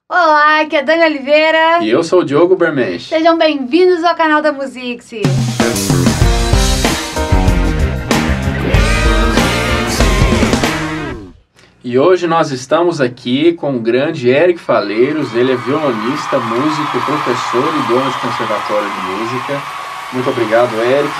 Olá, aqui é Dani Oliveira. E eu sou o Diogo Bermensch. Sejam bem-vindos ao canal da Musix. E hoje nós estamos aqui com o grande Eric Faleiros. Ele é violonista, músico, professor e dono de conservatório de música. Muito obrigado, Eric.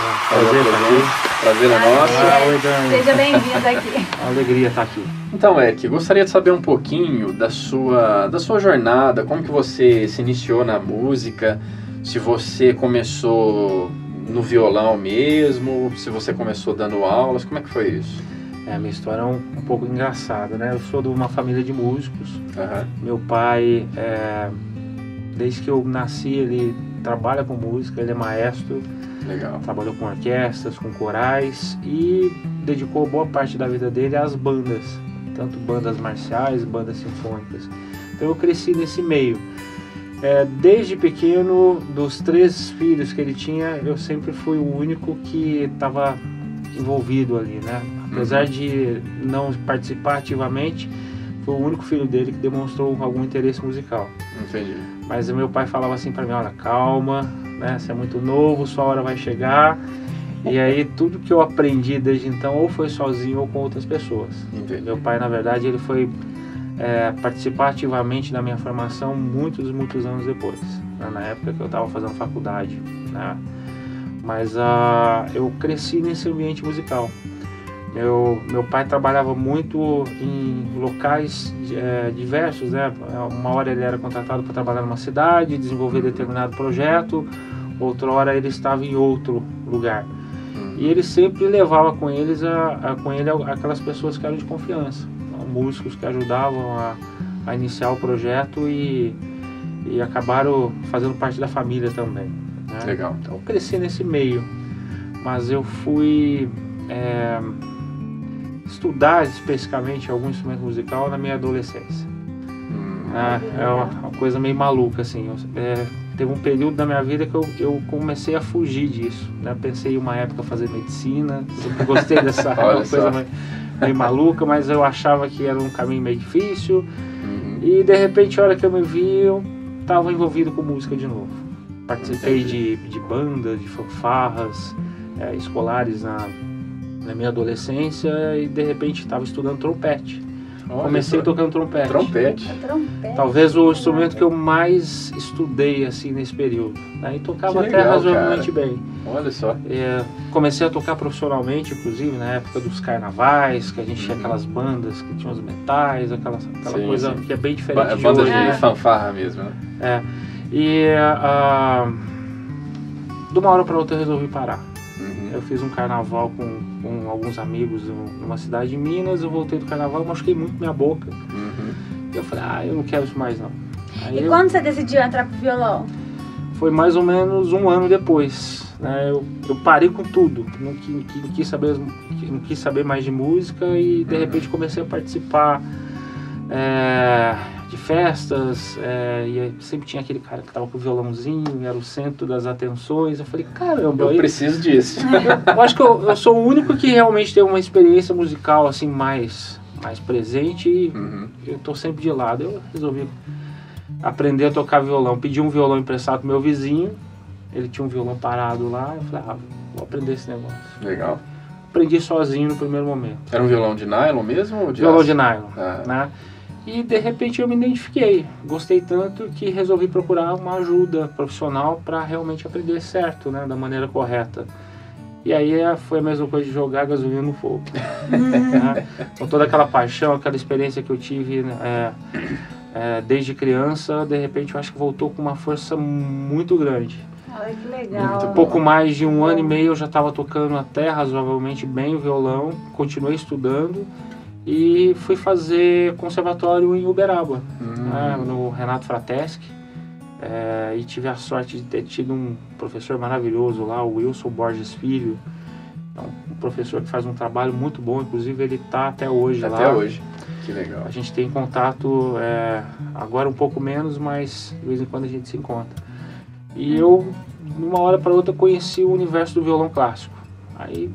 Prazer é nosso. Oi, Dani. Seja bem-vindo aqui. Uma alegria estar aqui. Então, Eric, gostaria de saber um pouquinho da sua jornada, como que você se iniciou na música, se você começou no violão mesmo, se você começou dando aulas, como é que foi isso? Minha história é um pouco engraçada, né? Eu sou de uma família de músicos. Uhum. Meu pai, desde que eu nasci, ele trabalha com música, ele é maestro. Legal. Trabalhou com orquestras, com corais e dedicou boa parte da vida dele às bandas, tanto bandas marciais, bandas sinfônicas. Então eu cresci nesse meio. Desde pequeno, dos 3 filhos que ele tinha, eu sempre fui o único que estava envolvido ali, né? Apesar de não participar ativamente, foi o único filho dele que demonstrou algum interesse musical. Entendi. Mas o meu pai falava assim para mim: olha, calma, né? Você é muito novo, sua hora vai chegar. E aí tudo que eu aprendi desde então ou foi sozinho ou com outras pessoas. Entendi. Meu pai, na verdade, ele foi participar ativamente da minha formação muitos anos depois, né? Na época que eu estava fazendo faculdade, né? Mas eu cresci nesse ambiente musical. Meu pai trabalhava muito em locais diversos, né? Uma hora ele era contratado para trabalhar numa cidade, desenvolver determinado projeto, outra hora ele estava em outro lugar. E ele sempre levava com ele aquelas pessoas que eram de confiança, músicos que ajudavam a iniciar o projeto e acabaram fazendo parte da família também, né? Legal. Então eu cresci nesse meio, mas eu fui estudar especificamente algum instrumento musical na minha adolescência. É uma coisa meio maluca, assim. Teve um período da minha vida que eu comecei a fugir disso, né? Pensei em uma época fazer medicina, sempre gostei dessa coisa meio maluca, mas eu achava que era um caminho meio difícil. E de repente, a hora que eu me vi, eu estava envolvido com música de novo. Participei de bandas, de fanfarras escolares na minha adolescência e de repente estava estudando trompete. Comecei tocando trompete. Trompete. Talvez o instrumento que eu mais estudei assim nesse período, né? E tocava até razoavelmente bem. Olha só. Comecei a tocar profissionalmente, inclusive na época dos carnavais, que a gente tinha aquelas bandas que tinham os metais, aquela coisa que é bem diferente de hoje. Banda de fanfarra mesmo, né? De uma hora para outra eu resolvi parar. Eu fiz um carnaval com alguns amigos numa cidade de Minas, eu voltei do carnaval e machuquei muito minha boca. E eu falei, eu não quero isso mais não. E quando você decidiu entrar pro violão? Foi mais ou menos um ano depois, né? Eu parei com tudo, não quis saber mais de música e de repente comecei a participar de festas, e sempre tinha aquele cara que tava com o violãozinho, era o centro das atenções. Eu falei, caramba, eu preciso disso. Eu acho que eu sou o único que realmente tem uma experiência musical assim mais presente e eu tô sempre de lado. Eu resolvi aprender a tocar violão, pedi um violão emprestado pro meu vizinho, ele tinha um violão parado lá, eu falei, vou aprender esse negócio. Legal. Aprendi sozinho no primeiro momento. Era um violão de nylon mesmo? Ou de violão aço? De nylon, né? E de repente eu me identifiquei, gostei tanto que resolvi procurar uma ajuda profissional para realmente aprender certo, né, da maneira correta. E aí foi a mesma coisa de jogar gasolina no fogo. Né? Com toda aquela paixão, aquela experiência que eu tive desde criança, de repente eu acho que voltou com uma força muito grande. Olha que legal. Pouco mais de um ano e meio eu já estava tocando até razoavelmente bem o violão, continuei estudando. E fui fazer conservatório em Uberaba, né, no Renato Frateschi, e tive a sorte de ter tido um professor maravilhoso lá, o Wilson Borges Filho, um professor que faz um trabalho muito bom, inclusive ele está até hoje lá. Até hoje, que legal. A gente tem contato, agora um pouco menos, mas de vez em quando a gente se encontra. E eu, de uma hora para outra, conheci o universo do violão clássico. Aí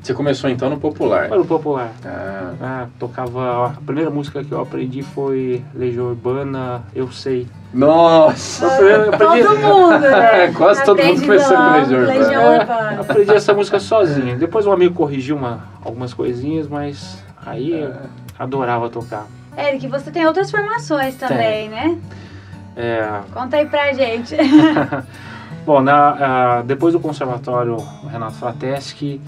Você começou então no popular? Para o popular. Ah. A primeira música que eu aprendi foi Legião Urbana, Eu Sei. Nossa! Todo mundo, né? Quase todo mundo começou com Legião Urbana. Legião Urbana. Aprendi essa música sozinho. Depois um amigo corrigiu algumas coisinhas, mas aí eu adorava tocar. Eric, você tem outras formações também, né? Conta aí pra gente. Bom, depois do conservatório Renato Frateschi,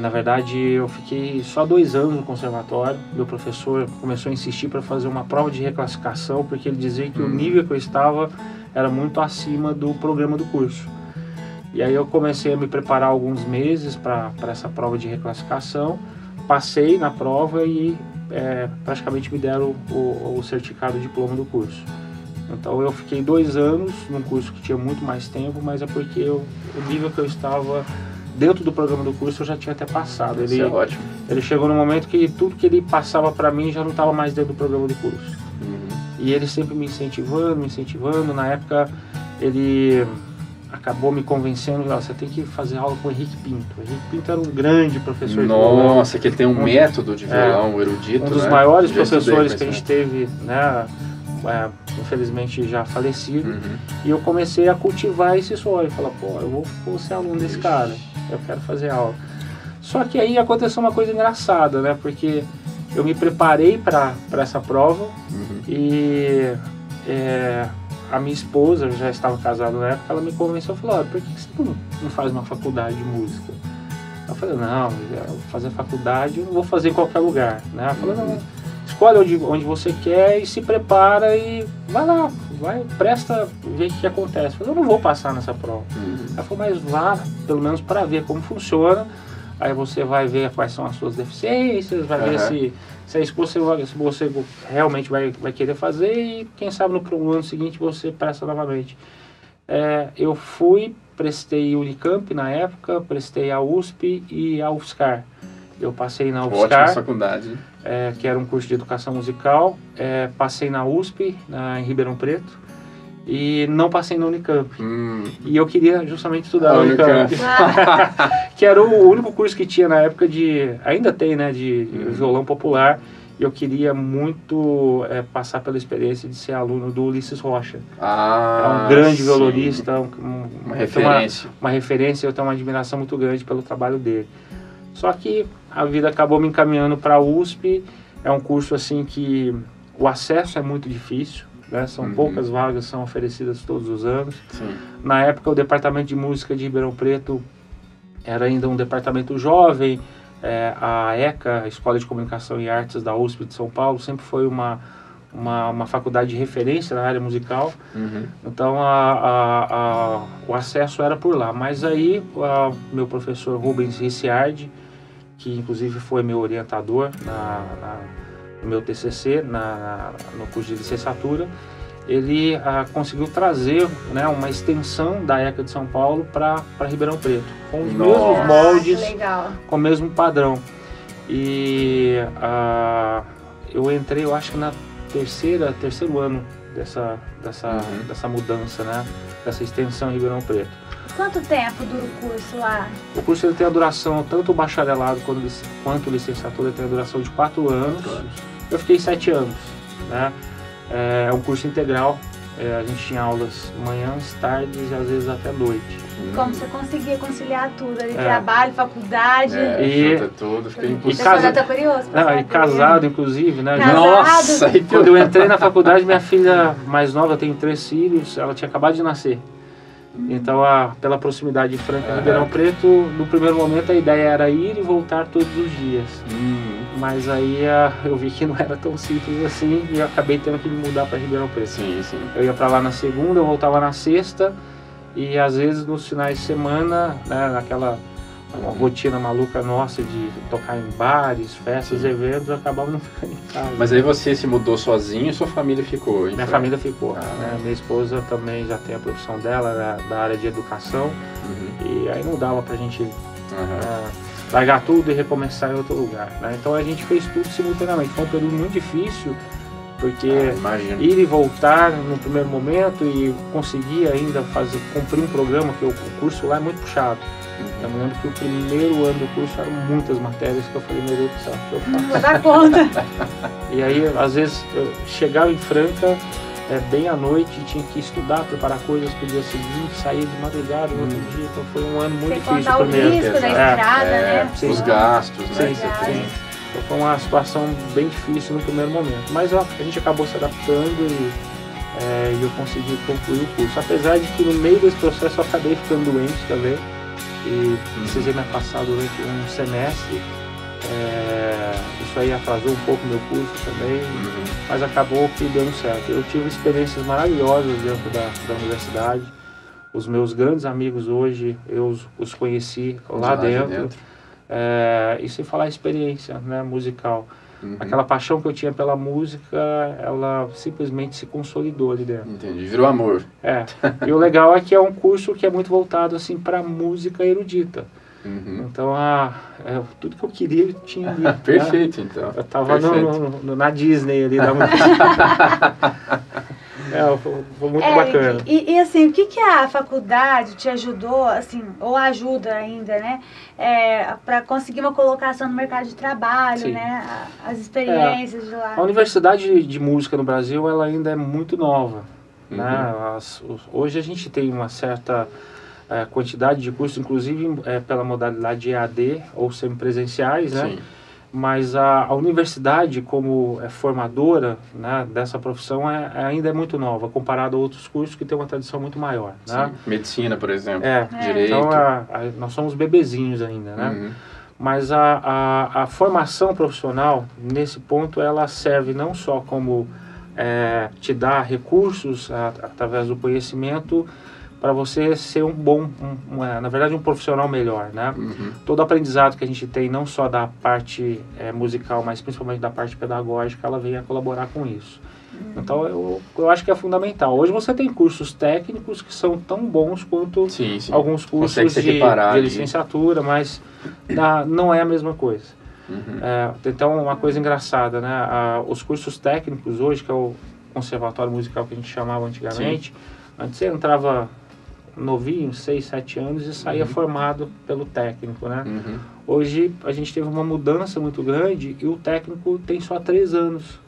na verdade eu fiquei só 2 anos no conservatório. Meu professor começou a insistir para fazer uma prova de reclassificação, porque ele dizia que o nível que eu estava era muito acima do programa do curso. E aí eu comecei a me preparar alguns meses para essa prova de reclassificação, passei na prova e praticamente me deram o certificado, o diploma do curso. Então eu fiquei 2 anos num curso que tinha muito mais tempo, mas é porque o nível que eu estava dentro do programa do curso eu já tinha até passado. Isso é ótimo. Ele chegou no momento que tudo que ele passava para mim já não estava mais dentro do programa do curso. E ele sempre me incentivando. Na época ele acabou me convencendo, você tem que fazer aula com o Henrique Pinto. O Henrique Pinto era um grande professor de violão. Nossa, que ele tem um método de violão erudito, um dos né? maiores professores que a gente teve, né? Infelizmente já falecido. E eu comecei a cultivar esse sonho. Falar, pô, eu vou ser aluno desse cara, eu quero fazer aula. Só que aí aconteceu uma coisa engraçada, né? Porque eu me preparei para essa prova e a minha esposa, eu já estava casado na época, ela me convenceu, falou, olha, por que você não faz uma faculdade de música? Eu falei, não, fazer faculdade eu não vou fazer em qualquer lugar, né? Ela falou, não, escolhe onde você quer e se prepara e vai lá, presta, vê o que acontece. Eu falei, eu não vou passar nessa prova. Ela falou, mas vá, pelo menos para ver como funciona, aí você vai ver quais são as suas deficiências, vai ver se é isso que você realmente vai querer fazer e quem sabe no ano seguinte você presta novamente. Eu fui, prestei Unicamp na época, prestei a USP e a UFSCar. Eu passei na UFSCar, ótima faculdade, que era um curso de educação musical, passei na USP, em Ribeirão Preto, e não passei na Unicamp. E eu queria justamente estudar na Unicamp, que era o único curso que tinha na época ainda tem, né, de violão popular, e eu queria muito passar pela experiência de ser aluno do Ulisses Rocha. É um grande violonista, uma referência. Uma referência, eu tenho uma admiração muito grande pelo trabalho dele. Só que a vida acabou me encaminhando para a USP. É um curso assim que o acesso é muito difícil, né? São poucas vagas são oferecidas todos os anos. Na época o departamento de música de Ribeirão Preto era ainda um departamento jovem. A ECA, a Escola de Comunicação e Artes da USP de São Paulo, sempre foi uma faculdade de referência na área musical. Então o acesso era por lá. Mas aí meu professor Rubens Ricciardi, que inclusive foi meu orientador no meu TCC, no curso de licenciatura, ele conseguiu trazer, né, uma extensão da ECA de São Paulo para Ribeirão Preto, com os mesmos moldes, com o mesmo padrão. E eu entrei, eu acho que na terceiro ano dessa mudança, né, dessa extensão em Ribeirão Preto. Quanto tempo dura o curso lá? O curso ele tem a duração, tanto o bacharelado quanto a licenciatura tem a duração de 4 anos. Eu fiquei 7 anos, né? É um curso integral, a gente tinha aulas manhãs, tardes e às vezes até noite. Como você conseguia conciliar tudo ali, trabalho, faculdade? E tudo, fiquei impossível. Eu tô curioso. E casado, inclusive, né? Casado. Nossa! Quando eu entrei na faculdade, minha filha mais nova, eu tenho 3 filhos, ela tinha acabado de nascer. Então, pela proximidade de Franca e Ribeirão Preto, no primeiro momento a ideia era ir e voltar todos os dias. Mas aí eu vi que não era tão simples assim e eu acabei tendo que me mudar para Ribeirão Preto. Eu ia para lá na segunda, eu voltava na sexta e às vezes nos finais de semana, né, naquela rotina maluca nossa de tocar em bares, festas, eventos, eu acabava não ficando em casa. Mas aí você se mudou sozinho e sua família ficou? Minha família ficou, né? Minha esposa também já tem a profissão dela, da área de educação, e aí não dava pra gente largar tudo e recomeçar em outro lugar, né? Então a gente fez tudo simultaneamente. Foi um período muito difícil, porque ir e voltar no primeiro momento e conseguir ainda cumprir um programa, que o curso lá é muito puxado. Eu me lembro que o primeiro ano do curso eram muitas matérias que eu falei, meu Deus do céu, o que eu faço? Não vou dar conta. E aí, às vezes, eu chegava em Franca, bem à noite, tinha que estudar, preparar coisas para o dia seguinte, sair de madrugada no outro dia, então foi um ano muito difícil. Sem contar o risco da estrada, né? Os gastos, né? Sim. Então foi uma situação bem difícil no primeiro momento, mas a gente acabou se adaptando e eu consegui concluir o curso. Apesar de que no meio desse processo eu acabei ficando doente também e precisei me afastar durante um semestre. Isso aí atrasou um pouco meu curso também, mas acabou que dando certo. Eu tive experiências maravilhosas dentro da universidade. Os meus grandes amigos hoje, eu os conheci lá dentro. E sem falar a experiência, né, musical. Aquela paixão que eu tinha pela música, ela simplesmente se consolidou ali dentro. Entendi, virou amor. E o legal é que é um curso que é muito voltado assim, para música erudita. Então, tudo que eu queria eu tinha ali. Perfeito, né? Então. Eu estava na Disney ali da música. Foi muito bacana. E assim, o que a faculdade te ajudou, assim, ou ajuda ainda, né? Para conseguir uma colocação no mercado de trabalho, né? As experiências de lá. A Universidade de Música no Brasil, ela ainda é muito nova. Né? Hoje a gente tem uma certa quantidade de cursos, inclusive pela modalidade EAD ou semipresenciais, né? Sim. Mas a universidade como formadora, né, dessa profissão ainda é muito nova, comparado a outros cursos que têm uma tradição muito maior. Né? Sim. Medicina, por exemplo, direito. Então nós somos bebezinhos ainda, né? Mas a formação profissional, nesse ponto, ela serve não só como te dar recursos através do conhecimento, para você ser na verdade, um profissional melhor, né? Todo aprendizado que a gente tem, não só da parte musical, mas principalmente da parte pedagógica, ela vem a colaborar com isso. Então, eu acho que é fundamental. Hoje você tem cursos técnicos que são tão bons quanto alguns cursos de licenciatura, mas não é a mesma coisa. Então, uma coisa engraçada, né? Os cursos técnicos hoje, que é o conservatório musical que a gente chamava antigamente, antes você entrava novinho, 6, 7 anos e saía formado pelo técnico, né? Hoje a gente teve uma mudança muito grande e o técnico tem só 3 anos.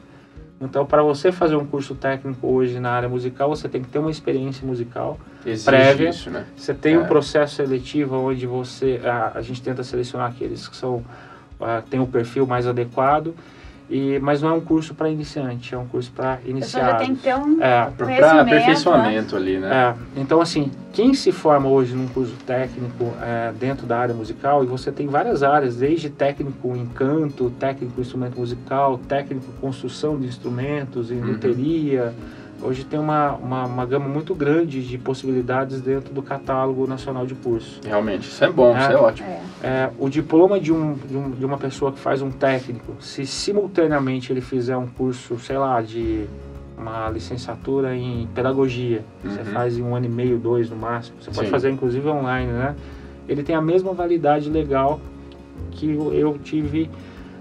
Então, para você fazer um curso técnico hoje na área musical, você tem que ter uma experiência musical prévia. Isso, né? Você tem um processo seletivo onde a gente tenta selecionar aqueles que têm o perfil mais adequado. Mas não é um curso para iniciante, é um curso para iniciados. Já tem que ter um para aperfeiçoamento ali, né? Então, assim, quem se forma hoje num curso técnico dentro da área musical, e você tem várias áreas, desde técnico em canto, técnico em instrumento musical, técnico em construção de instrumentos, em luteria. Hoje tem uma gama muito grande de possibilidades dentro do catálogo nacional de cursos. Realmente, isso é bom, isso é ótimo. O diploma de uma pessoa que faz um técnico, se simultaneamente ele fizer um curso, sei lá, de uma licenciatura em pedagogia, você faz em 1 ano e meio, 2 no máximo, você pode fazer inclusive online, né? Ele tem a mesma validade legal que eu tive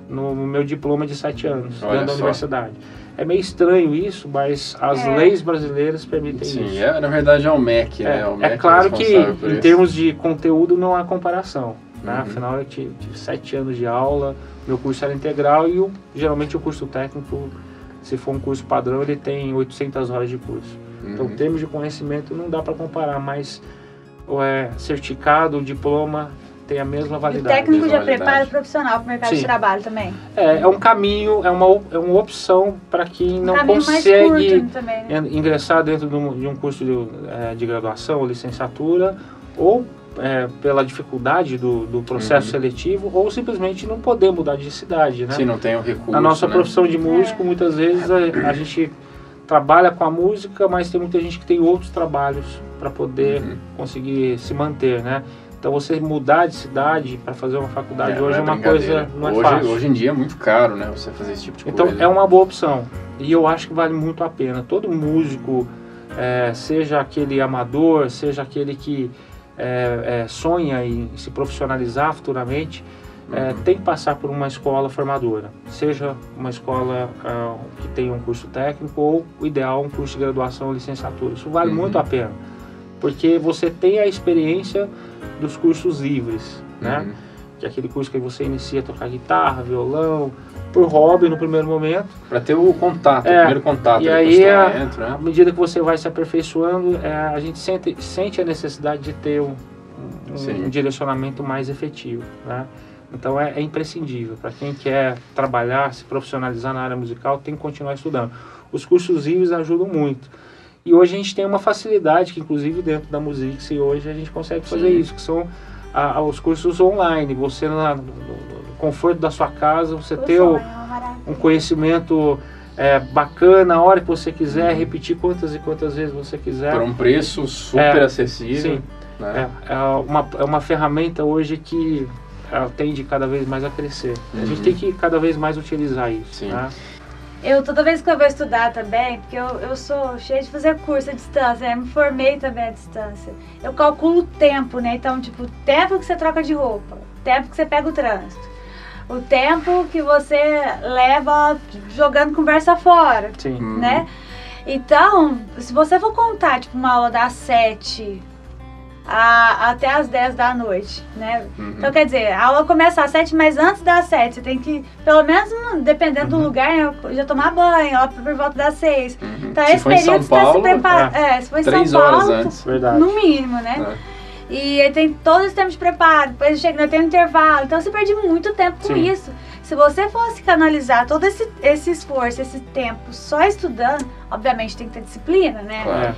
no meu diploma de 7 anos dentro da universidade. É meio estranho isso, mas as leis brasileiras permitem isso. Sim, na verdade é o MEC, né? O MEC é claro que em termos de conteúdo não há comparação. Né? Afinal, eu tive 7 anos de aula, meu curso era integral e geralmente o curso técnico, se for um curso padrão, ele tem 800 horas de curso. Então, em termos de conhecimento, não dá para comparar, mas certificado, diploma, tem a mesma validade. E o técnico já prepara o profissional para o mercado de trabalho também. É um caminho, é uma opção para quem não consegue ingressar dentro de um curso de graduação ou licenciatura, ou pela dificuldade do processo seletivo, ou simplesmente não poder mudar de cidade, né? Se não tem o recurso, na nossa profissão de músico, muitas vezes a gente trabalha com a música, mas tem muita gente que tem outros trabalhos para poder conseguir se manter, né? Então, você mudar de cidade para fazer uma faculdade hoje é uma coisa, não é fácil. Hoje em dia é muito caro, né, você fazer esse tipo de coisa. Então, é uma boa opção. E eu acho que vale muito a pena. Todo músico, seja aquele amador, seja aquele que sonha em se profissionalizar futuramente, tem que passar por uma escola formadora. Seja uma escola que tenha um curso técnico ou, o ideal, um curso de graduação ou licenciatura. Isso vale muito a pena. porque você tem a experiência dos cursos livres, né? Que é aquele curso que você inicia a tocar guitarra, violão, por hobby no primeiro momento. Para ter o contato, o primeiro contato. E aí, né? À medida que você vai se aperfeiçoando, a gente sente a necessidade de ter um direcionamento mais efetivo, né? Então é imprescindível. Para quem quer trabalhar, se profissionalizar na área musical, tem que continuar estudando. Os cursos livres ajudam muito. E hoje a gente tem uma facilidade, que inclusive dentro da Musix, hoje a gente consegue fazer isso, que são os cursos online. Você no conforto da sua casa, você ter um conhecimento bacana, a hora que você quiser, repetir quantas e quantas vezes você quiser. Por um preço super acessível. Sim. Né? É uma ferramenta hoje que tende cada vez mais a crescer. A gente tem que cada vez mais utilizar isso. Né? Eu, toda vez que eu vou estudar também, porque eu sou cheia de fazer curso à distância, me formei também à distância. Eu calculo o tempo, né? Então, tipo, o tempo que você troca de roupa, o tempo que você pega o trânsito, o tempo que você leva jogando conversa fora, né? Então, se você for contar, tipo, uma aula das 7 até as 10 da noite, né? Então, quer dizer, a aula começa às 7, mas antes das 7, você tem que, pelo menos, dependendo do lugar, já tomar banho, lá por volta das 6. Então, esse período você está se preparando. Se for em São Paulo, antes. No mínimo, né? E aí tem todo esse tempo de preparo, depois chega, tem um intervalo, então você perde muito tempo com isso. Se você fosse canalizar todo esse esforço, esse tempo só estudando, obviamente tem que ter disciplina, né?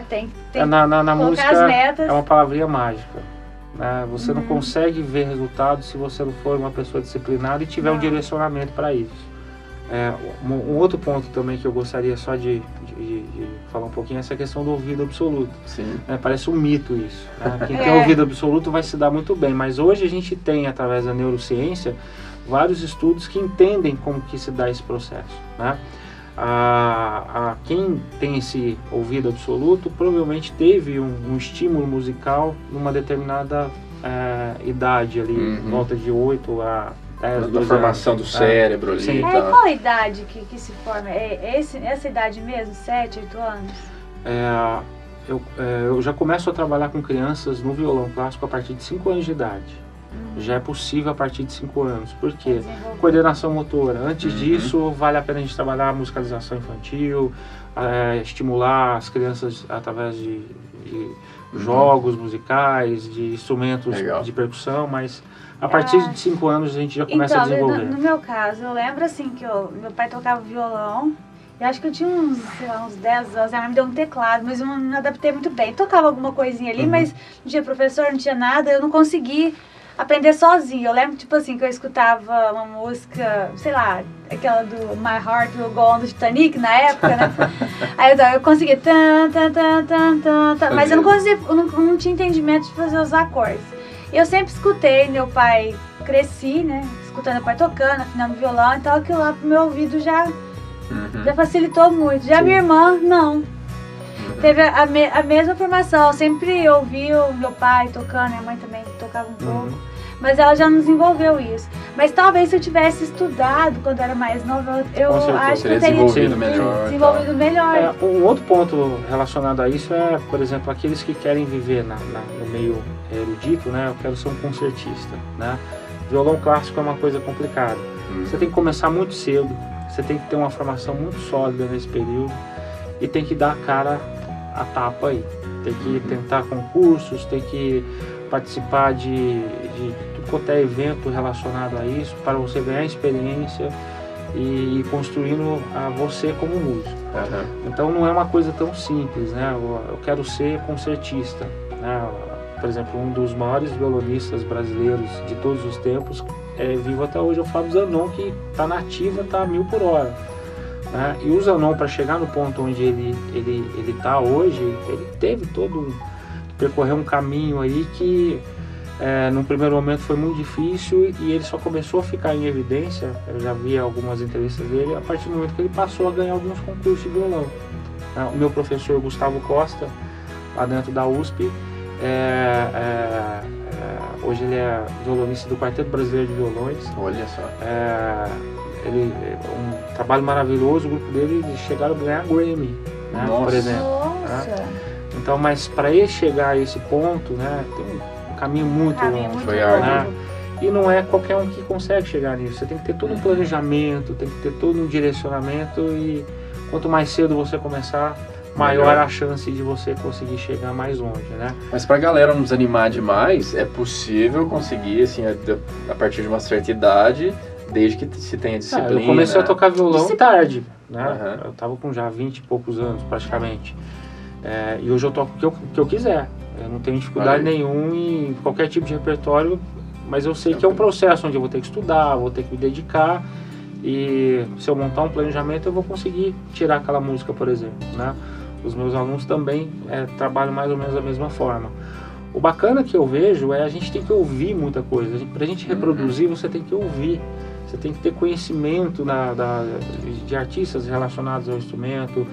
Tem que na música as metas. É uma palavrinha mágica. Né? Você não consegue ver resultados se você não for uma pessoa disciplinada e tiver um direcionamento para isso. Um outro ponto também que eu gostaria só de falar um pouquinho é essa questão do ouvido absoluto. Parece um mito isso. Né? Quem tem ouvido absoluto vai se dar muito bem, mas hoje a gente tem, através da neurociência, vários estudos que entendem como que se dá esse processo. Né? Quem tem esse ouvido absoluto provavelmente teve um estímulo musical numa determinada idade ali, volta de 8 a 10, da formação do cérebro ali. Qual a idade que se forma? Essa idade mesmo? 7, 8 anos? Eu já começo a trabalhar com crianças no violão clássico a partir de 5 anos de idade. Já é possível a partir de 5 anos. Por quê? Coordenação motora. Antes disso, vale a pena a gente trabalhar a musicalização infantil, estimular as crianças através de jogos musicais, de instrumentos de percussão, mas a partir de 5 anos a gente já começa a desenvolver. No meu caso, eu lembro assim que meu pai tocava violão. Eu acho que eu tinha uns 10 anos, me deu um teclado, mas eu não me adaptei muito bem. Tocava alguma coisinha ali, mas não tinha professor, não tinha nada, eu não consegui aprender sozinha. Eu lembro, tipo assim, que eu escutava uma música, sei lá, aquela do My Heart Will Go On do Titanic na época, né? Aí eu conseguia mas eu não conseguia, não tinha entendimento de fazer os acordes. Eu sempre escutei, meu pai, cresci, né? Escutando meu pai tocando, afinando violão, então aquilo lá pro meu ouvido já facilitou muito. Já minha irmã, não. Teve a mesma formação, eu sempre ouvi o meu pai tocando, minha mãe também tocava um pouco, mas ela já não desenvolveu isso. Mas talvez se eu tivesse estudado quando era mais nova, eu acho que eu teria desenvolvido melhor. Um outro ponto relacionado a isso é, por exemplo, aqueles que querem viver no meio erudito, né? Eu quero ser um concertista, né? Violão clássico é uma coisa complicada. Você tem que começar muito cedo, você tem que ter uma formação muito sólida nesse período e tem que dar a cara a tapa aí. Tem que tentar concursos, tem que participar de tudo quanto é evento relacionado a isso, para você ganhar experiência e ir construindo você como músico. Então não é uma coisa tão simples, né? Eu quero ser concertista, né? Por exemplo, um dos maiores violonistas brasileiros de todos os tempos vivo até hoje é o Fábio Zanon, que está na ativa, está a 1000 por hora. Né? E o Zanon, para chegar no ponto onde ele está hoje, ele teve percorrer um caminho aí que num primeiro momento foi muito difícil e ele só começou a ficar em evidência. Eu já vi algumas entrevistas dele a partir do momento que ele passou a ganhar alguns concursos de violão. O meu professor Gustavo Costa, lá dentro da USP, hoje ele é violonista do Quarteto Brasileiro de Violões. Olha só. Um trabalho maravilhoso, o grupo dele chegaram a ganhar Grammy, né, por exemplo. Então, mas para ele chegar a esse ponto, né, tem um caminho muito longo. Foi árduo. Né? E não é qualquer um que consegue chegar nisso. Você tem que ter todo um planejamento, tem que ter todo um direcionamento e quanto mais cedo você começar, maior a chance de você conseguir chegar mais longe, né? Mas pra galera não desanimar demais, é possível conseguir, assim, a partir de uma certa idade, desde que se tenha disciplina. Eu comecei a tocar violão tarde, né? Uhum. Eu tava com já 20 e poucos anos, praticamente. E hoje eu toco o que eu quiser. Eu não tenho dificuldade nenhuma em qualquer tipo de repertório, mas eu sei que é um processo onde eu vou ter que estudar, vou ter que me dedicar, e se eu montar um planejamento eu vou conseguir tirar aquela música, por exemplo, né? Os meus alunos também trabalham mais ou menos da mesma forma. O bacana que eu vejo é a gente tem que ouvir muita coisa. Para a gente reproduzir, você tem que ouvir. Você tem que ter conhecimento de artistas relacionados ao instrumento.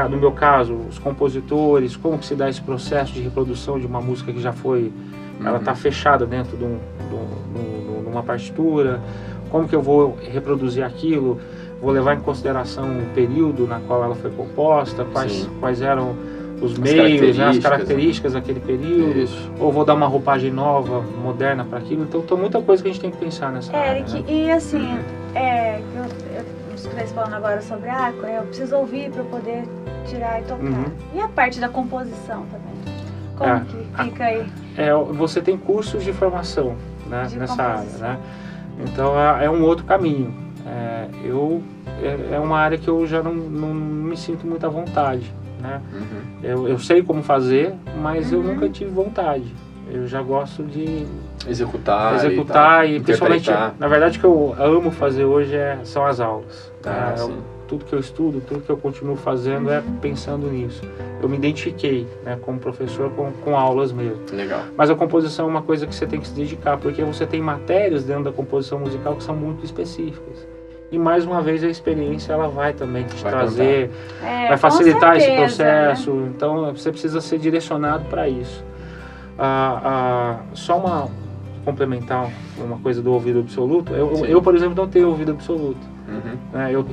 No meu caso, os compositores, como que se dá esse processo de reprodução de uma música que já foi... Ela está fechada dentro de uma partitura. Como que eu vou reproduzir aquilo? Vou levar em consideração o período na qual ela foi composta, quais eram os meios, as características daquele período. Isso. Ou vou dar uma roupagem nova, moderna para aquilo. Então tem muita coisa que a gente tem que pensar nessa área. Eric, né? E assim, eu estivesse falando agora sobre eu preciso ouvir para poder tirar e tocar. E a parte da composição também? Como que fica aí? Você tem cursos de formação, né, nessa área, né? Então é um outro caminho. É uma área que eu já não me sinto muito à vontade, né? Eu sei como fazer, mas eu nunca tive vontade. Eu já gosto de executar e principalmente, na verdade, o que eu amo fazer hoje são as aulas. Tudo que eu estudo, tudo que eu continuo fazendo é pensando nisso. Eu me identifiquei, né, como professor com aulas mesmo. Legal. Mas a composição é uma coisa que você tem que se dedicar, porque você tem matérias dentro da composição musical que são muito específicas. E mais uma vez a experiência ela vai também te trazer, vai facilitar esse processo. Né? Então você precisa ser direcionado para isso. Só complementar uma coisa do ouvido absoluto. Eu, por exemplo, não tenho ouvido absoluto.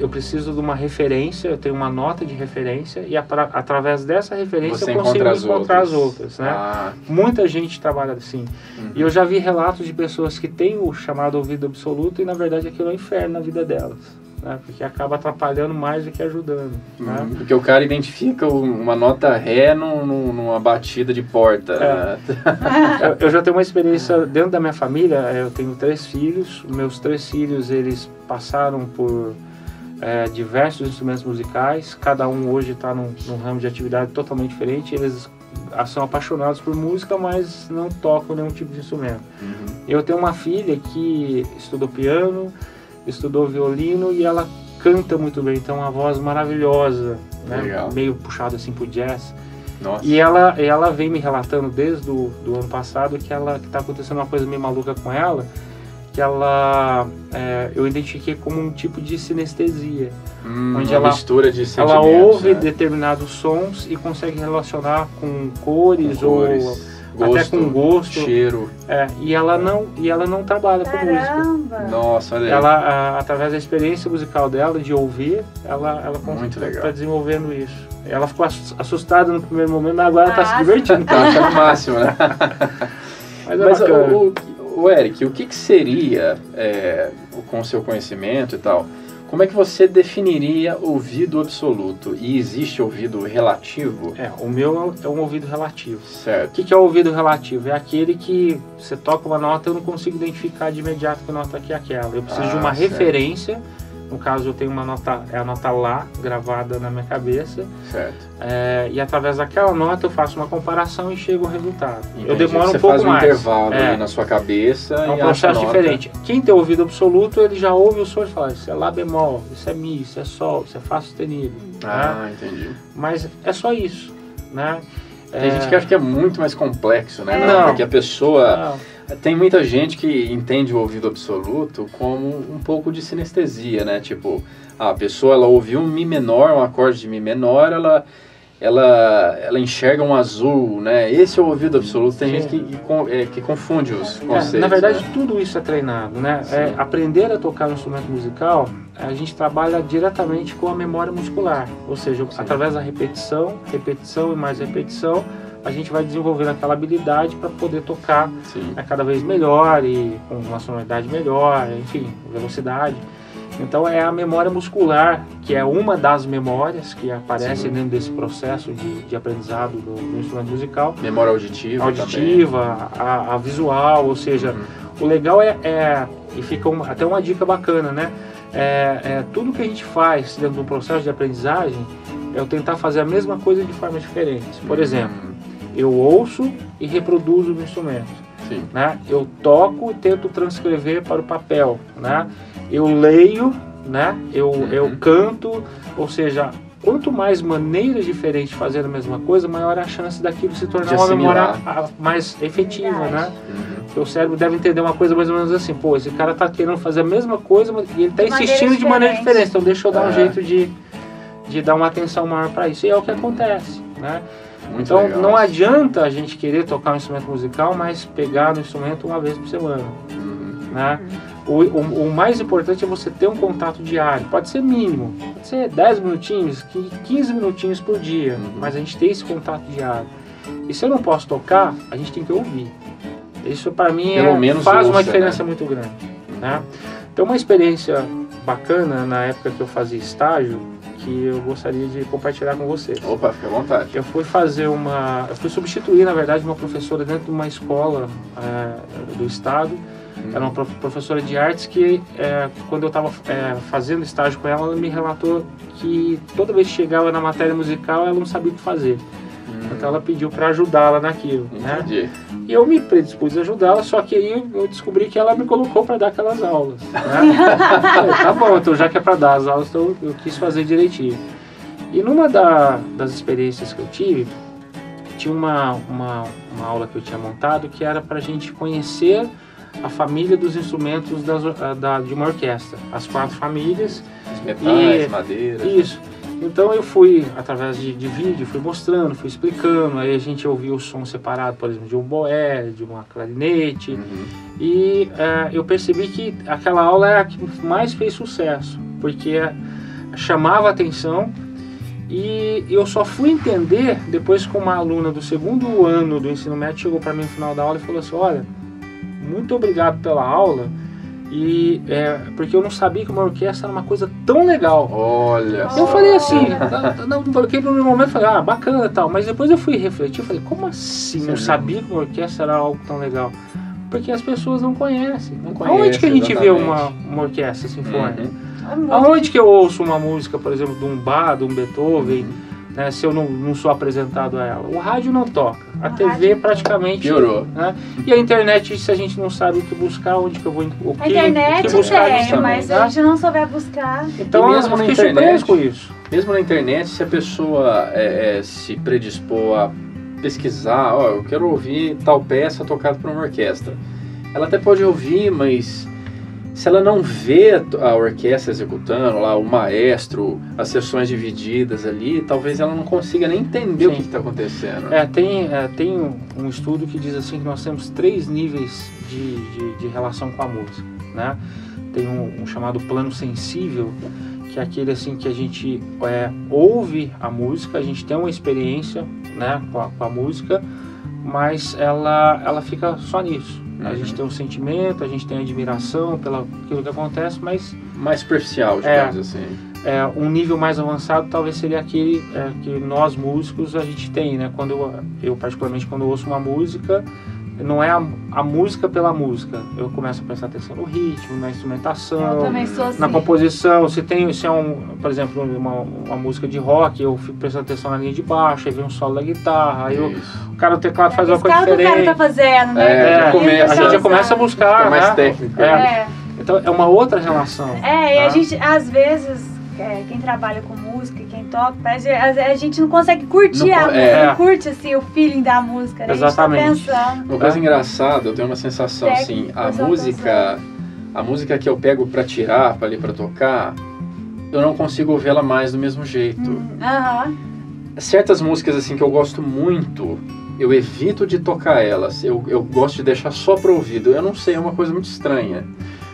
Eu preciso de uma referência, eu tenho uma nota de referência e através dessa referência eu consigo encontrar as outras, né? Muita gente trabalha assim. E eu já vi relatos de pessoas que têm o chamado ouvido absoluto e na verdade aquilo é um inferno na vida delas, né? Porque acaba atrapalhando mais do que ajudando, né? Porque o cara identifica uma nota ré numa batida de porta. Né? Eu já tenho uma experiência dentro da minha família. Eu tenho 3 filhos. Meus 3 filhos, eles passaram por diversos instrumentos musicais. Cada um hoje está num ramo de atividade totalmente diferente. Eles são apaixonados por música, mas não tocam nenhum tipo de instrumento. Eu tenho uma filha que estudou piano, estudou violino e ela canta muito bem, então uma voz maravilhosa, né? Meio puxada assim pro jazz. Nossa. E ela vem me relatando desde do ano passado que tá acontecendo uma coisa meio maluca com ela, que eu identifiquei como um tipo de sinestesia, onde ela mistura de sentimentos, ela ouve determinados sons e consegue relacionar com cores. Ou gosto, até com gosto, cheiro. E ela não trabalha com música. Nossa, olha aí. Ela, através da experiência musical dela, de ouvir, ela está desenvolvendo isso. Ela ficou assustada no primeiro momento, mas agora está se divertindo. Tá achando o máximo, né? Mas o Eric, o que seria, com o seu conhecimento e tal, como é que você definiria ouvido absoluto? E existe ouvido relativo? O meu é um ouvido relativo. Certo. O que é o ouvido relativo? É aquele que você toca uma nota e eu não consigo identificar de imediato que nota que é aquela. Eu preciso de uma referência. No caso, eu tenho uma nota, a nota Lá, gravada na minha cabeça. Certo. E através daquela nota eu faço uma comparação e chego ao resultado. Entendi. Eu demoro você um pouco mais. Você faz um intervalo ali na sua cabeça. É um processo diferente. Quem tem ouvido absoluto, ele já ouve o som e fala, isso é Lá bemol, isso é Mi, isso é Sol, isso é Fá sustenido. Né? Entendi. Mas é só isso, né? Tem gente que acha que é muito mais complexo, né? Não. Porque a pessoa... Tem muita gente que entende o ouvido absoluto como um pouco de sinestesia, né? Tipo, a pessoa ela ouviu um Mi menor, um acorde de Mi menor, ela enxerga um azul, né? Esse é o ouvido absoluto. Tem gente que confunde os conceitos. Na verdade, tudo isso é treinado, né? Aprender a tocar um instrumento musical, a gente trabalha diretamente com a memória muscular, ou seja, através da repetição e mais repetição, a gente vai desenvolvendo aquela habilidade para poder tocar cada vez melhor e com uma sonoridade melhor, enfim, velocidade. Então é a memória muscular, que é uma das memórias que aparece dentro desse processo de aprendizado do instrumento musical. Memória auditiva a visual, ou seja, o legal e fica até uma dica bacana, né? Tudo que a gente faz dentro do processo de aprendizagem é eu tentar fazer a mesma coisa de formas diferentes. Por exemplo, eu ouço e reproduzo o instrumento. Né? Eu toco e tento transcrever para o papel. Né? Eu leio, né? Eu canto, ou seja, quanto mais maneiras diferentes de fazer a mesma coisa, maior a chance daquilo se tornar uma memória mais efetiva. Né? O cérebro deve entender uma coisa mais ou menos assim, pô, esse cara está querendo fazer a mesma coisa e ele está insistindo de maneira diferente, então deixa eu dar um jeito de dar uma atenção maior para isso. E é o que acontece. Né? Então não adianta a gente querer tocar um instrumento musical, mas pegar no instrumento uma vez por semana. Né? O mais importante é você ter um contato diário, pode ser mínimo, pode ser 10 minutinhos, 15 minutinhos por dia, mas a gente tem esse contato diário. E se eu não posso tocar, a gente tem que ouvir. Isso para mim faz uma diferença muito grande. Né? Então uma experiência bacana na época que eu fazia estágio, que eu gostaria de compartilhar com vocês. Opa, fica à vontade. Eu fui substituir, na verdade, uma professora dentro de uma escola do estado. Era uma professora de artes que, quando eu estava fazendo estágio com ela, ela me relatou que toda vez que chegava na matéria musical, ela não sabia o que fazer. Então ela pediu para ajudá-la naquilo. Entendi. Né? E eu me predispus a ajudá-la, só que aí eu descobri que ela me colocou para dar aquelas aulas. Né? Falei, tá bom, então já que é para dar as aulas, então eu quis fazer direitinho. E numa das experiências que eu tive, tinha uma aula que eu tinha montado que era para a gente conhecer a família dos instrumentos de uma orquestra. As 4 famílias. Os metais, madeira. Isso. Então eu fui, através de vídeo, fui mostrando, fui explicando, aí a gente ouvia o som separado, por exemplo, de um boé, de uma clarinete, e eu percebi que aquela aula é a que mais fez sucesso, porque chamava a atenção, e eu só fui entender depois que uma aluna do 2º ano do ensino médio chegou para mim no final da aula e falou assim, olha, muito obrigado pela aula, porque eu não sabia que uma orquestra era uma coisa tão legal. Olha eu falei assim, porque no meu momento falei, bacana e tal, mas depois eu fui refletir, falei, como assim não sabia que uma orquestra era algo tão legal? Porque as pessoas não conhecem. Aonde que a gente vê uma orquestra sinfônica? Aonde que eu ouço uma música, por exemplo, de um Bach, de um Beethoven, né, se eu não sou apresentado a ela? O rádio não toca, a TV praticamente piorou. Né? E a internet, se a gente não sabe o que buscar, onde que eu vou a internet buscar, mas se a gente não souber buscar. Então mesmo eu fiquei surpreso com isso. Mesmo na internet, se a pessoa se predispor a pesquisar, eu quero ouvir tal peça tocada por uma orquestra, ela até pode ouvir, mas se ela não vê a orquestra executando, lá o maestro, as sessões divididas ali, talvez ela não consiga nem entender o que está acontecendo. Tem um estudo que diz assim que nós temos 3 níveis de relação com a música. Né? Tem um chamado plano sensível, que é aquele assim que a gente ouve a música, a gente tem uma experiência, né, com a música, mas ela fica só nisso. A gente tem um sentimento, a gente tem admiração pelo aquilo que acontece, mas mais superficial, digamos assim. Um nível mais avançado talvez seria aquele que nós músicos a gente tem, né? Quando eu particularmente quando eu ouço uma música, não é a música pela música. Eu começo a prestar atenção no ritmo, na instrumentação, na composição. Se é por exemplo, uma música de rock, eu fico prestando atenção na linha de baixo, aí vem um solo da guitarra, aí o cara do teclado faz uma coisa diferente. O cara tá fazendo, né? A gente já começa a buscar, mais né? técnico. Então é uma outra relação. E a gente, às vezes, quem trabalha com música, quem toca, a gente não consegue curtir a música, não curte assim, o feeling da música, né? Exatamente. A gente tá pensando. Uma coisa engraçada, eu tenho uma sensação assim, a música que eu pego pra tirar, pra ali pra tocar, eu não consigo ouvir ela mais do mesmo jeito. Certas músicas assim que eu gosto muito, eu evito de tocar elas, eu gosto de deixar só pro ouvido, eu não sei, é uma coisa muito estranha.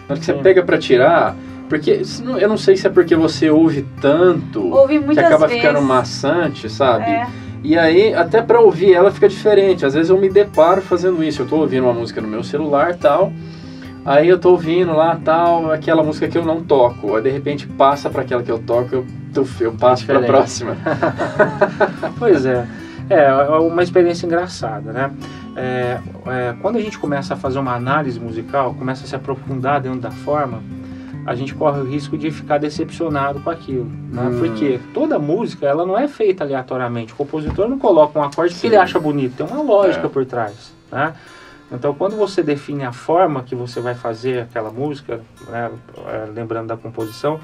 Na hora que você pega pra tirar, Porque eu não sei se é porque você ouve tanto Ouvi que muitas acaba vezes. ficando maçante, sabe? É. E aí, até pra ouvir ela fica diferente. Às vezes eu me deparo fazendo isso. Eu tô ouvindo uma música no meu celular e tal. Aí eu tô ouvindo lá tal, aquela música que eu não toco. Aí de repente passa pra aquela que eu toco, eu passo pra próxima. Pois é. É uma experiência engraçada, né? Quando a gente começa a fazer uma análise musical, começa a se aprofundar dentro da forma, a gente corre o risco de ficar decepcionado com aquilo, né? Porque toda música, ela não é feita aleatoriamente. O compositor não coloca um acorde porque ele acha bonito, tem uma lógica por trás, né? Então, quando você define a forma que você vai fazer aquela música, né, lembrando da composição,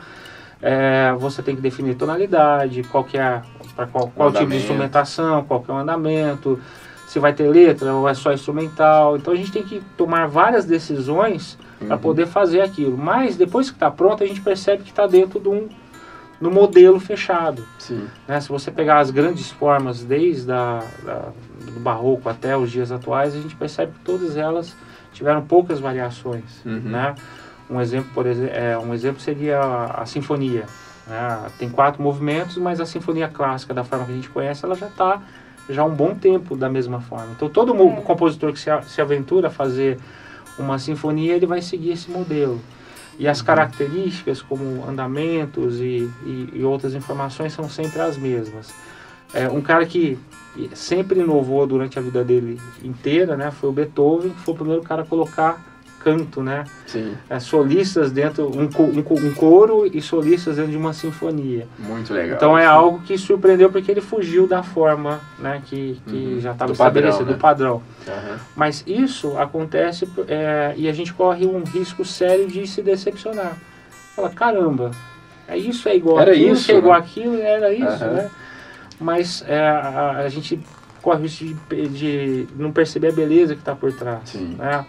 você tem que definir tonalidade, qual tipo de instrumentação, qual que é o andamento, se vai ter letra ou é só instrumental. Então, a gente tem que tomar várias decisões para poder fazer aquilo. Mas, depois que está pronto, a gente percebe que está dentro de um modelo fechado. Sim. Né? Se você pegar as grandes formas, desde do barroco até os dias atuais, a gente percebe que todas elas tiveram poucas variações. Né? Um exemplo seria a sinfonia. Né? Tem 4 movimentos, mas a sinfonia clássica, da forma que a gente conhece, ela já está há um bom tempo da mesma forma. Então, todo compositor que se aventura a fazer uma sinfonia, ele vai seguir esse modelo. E as características, como andamentos e outras informações, são sempre as mesmas. Um cara que sempre inovou durante a vida dele inteira, né, foi o Beethoven, que foi o primeiro cara a colocar canto, né? Sim. Solistas dentro, um coro e solistas dentro de uma sinfonia. Muito legal. Então é algo que surpreendeu porque ele fugiu da forma, né, que já estava estabelecida, do padrão. Mas isso acontece e a gente corre um risco sério de se decepcionar. Fala, caramba, isso é igual era aquilo, isso, que é igual né? aquilo, era isso, né? Mas a gente corre o risco de não perceber a beleza que está por trás. Sim. Né?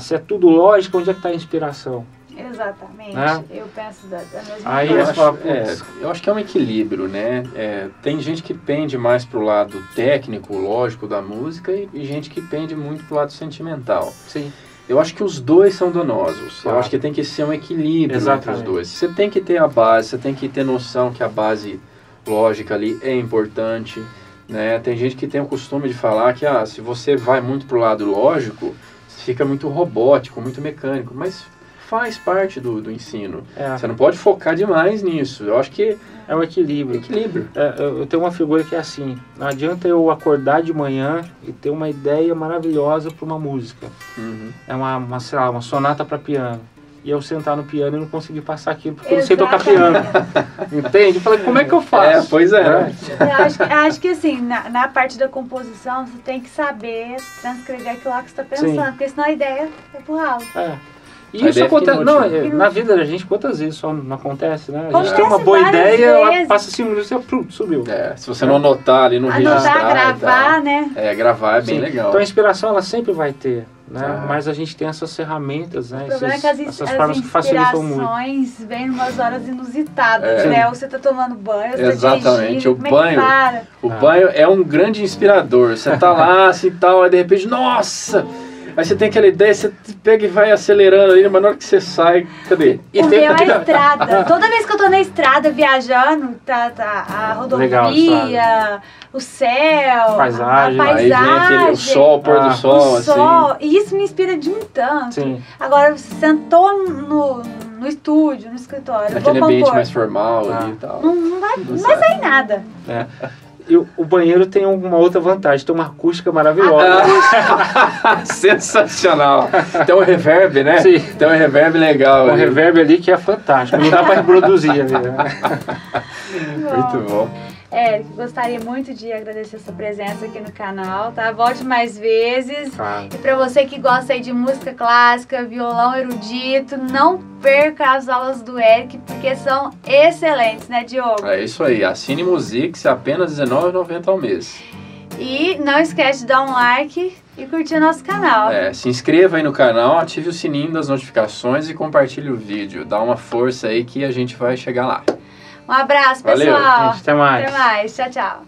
Se é tudo lógico, onde é que está a inspiração? Exatamente, né? Eu penso da mesma Aí forma. eu acho que é um equilíbrio, né? Tem gente que pende mais pro lado técnico, lógico da música e gente que pende muito pro lado sentimental. Sim. Eu acho que os dois são danosos. Claro. Eu acho que tem que ser um equilíbrio entre os dois. Você tem que ter a base, você tem que ter noção que a base lógica ali é importante, né? Tem gente que tem o costume de falar que se você vai muito pro lado lógico, fica muito robótico, muito mecânico, mas faz parte do ensino. Você não pode focar demais nisso. Eu acho que é um equilíbrio. Eu tenho uma figura que é assim, não adianta eu acordar de manhã e ter uma ideia maravilhosa para uma música. É sei lá, uma sonata para piano. E eu sentar no piano e não conseguir passar aquilo porque eu não sei tocar piano. Entende? Eu falei, como é que eu faço? Pois é. Eu acho que assim, na parte da composição, você tem que saber transcrever aquilo lá que você está pensando, porque senão a ideia é pro ralo. E isso acontece, na vida da gente, quantas vezes só não acontece, né? A gente tem uma Acontece boa várias ideia, ela vezes. passa 5 minutos e subiu. Se você não anotar ali no registrar gravar, né? Gravar é bem legal. Então a inspiração ela sempre vai ter, né? Mas a gente tem essas ferramentas, né? O problema é que essas formas que facilitam muito. As inspirações vêm em umas horas inusitadas, né? Ou você tá tomando banho, ou você Exatamente. tá dirigindo, O banho é um grande inspirador. Você tá lá, assim, tal, aí de repente, nossa! Aí você tem aquela ideia, você pega e vai acelerando ali, mas na hora que você sai, cadê? O meu é a estrada. Toda vez que eu tô na estrada viajando, tá a rodovia, o céu, paisagem. a paisagem. Aí vem o sol, o pôr do sol, assim. E isso me inspira de um tanto. Sim. Agora, você sentou no estúdio, no escritório, Naquele ambiente mais formal ali e tal. Não vai sair nada. E o banheiro tem uma outra vantagem, tem uma acústica maravilhosa. Sensacional. Tem um reverb, né? Sim. Tem um reverb legal. Um reverb ali que é fantástico, não dá para reproduzir ali, né? Muito bom. Éric, gostaria muito de agradecer a sua presença aqui no canal, tá? Volte mais vezes. E para você que gosta aí de música clássica, violão erudito, não perca as aulas do Éric, porque são excelentes, né, Diogo? É isso aí, assine Musix, apenas R$19,90 ao mês. E não esquece de dar um like e curtir nosso canal. Se inscreva aí no canal, ative o sininho das notificações e compartilhe o vídeo. Dá uma força aí que a gente vai chegar lá. Um abraço, Valeu, pessoal. Até mais. Até mais. Tchau, tchau.